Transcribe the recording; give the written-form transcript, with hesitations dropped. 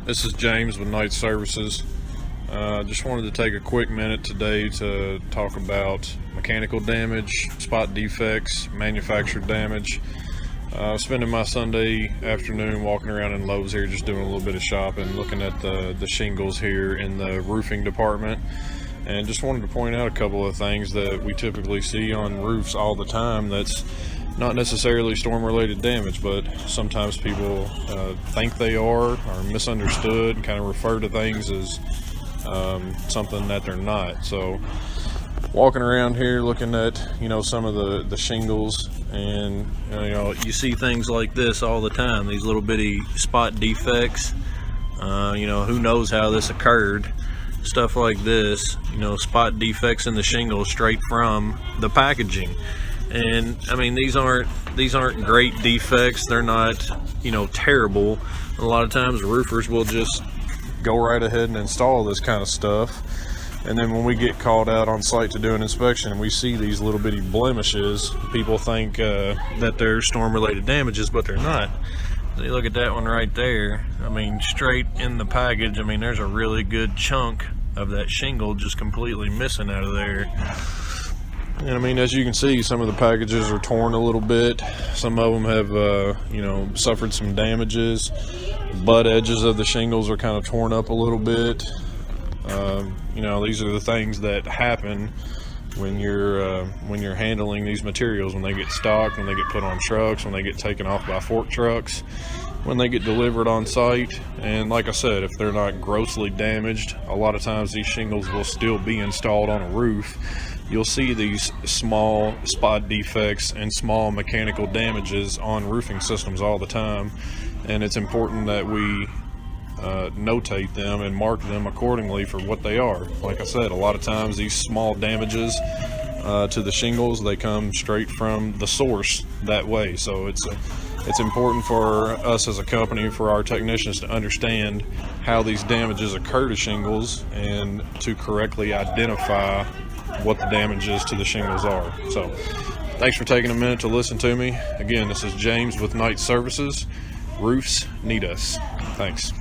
This is James with Night Services. Just wanted to take a quick minute today to talk about mechanical damage, spot defects, manufactured damage. Spending my Sunday afternoon walking around in Lowe's here, just doing a little bit of shopping, looking at the shingles here in the roofing department, and just wanted to point out a couple of things that we typically see on roofs all the time that's not necessarily storm-related damage, but sometimes people think they are or misunderstood and kind of refer to things as something that they're not. So walking around here looking at some of the shingles, and you see things like this all the time, these little bitty spot defects. Who knows how this occurred, stuff like this, spot defects in the shingle straight from the packaging. And I mean, these aren't great defects. They're not terrible. A lot of times roofers will just go right ahead and install this kind of stuff, and then when we get called out on site to do an inspection and we see these little bitty blemishes, people think that they're storm related damages, but they're not. So you look at that one right there, I mean, straight in the package, I mean, there's a really good chunk of that shingle just completely missing out of there. And I mean, as you can see, some of the packages are torn a little bit. Some of them have, suffered some damages. Butt edges of the shingles are kind of torn up a little bit. These are the things that happen when you're handling these materials, when they get stocked, when they get put on trucks, when they get taken off by fork trucks, when they get delivered on site. And like I said, if they're not grossly damaged, a lot of times these shingles will still be installed on a roof. You'll see these small spot defects and small mechanical damages on roofing systems all the time, and it's important that we notate them and mark them accordingly for what they are. Like I said, a lot of times these small damages to the shingles, they come straight from the source that way. So it's important for us as a company, for our technicians, to understand how these damages occur to shingles and to correctly identify what the damages to the shingles are. So thanks for taking a minute to listen to me. Again, this is James with Night Services. Roofs need us. Thanks.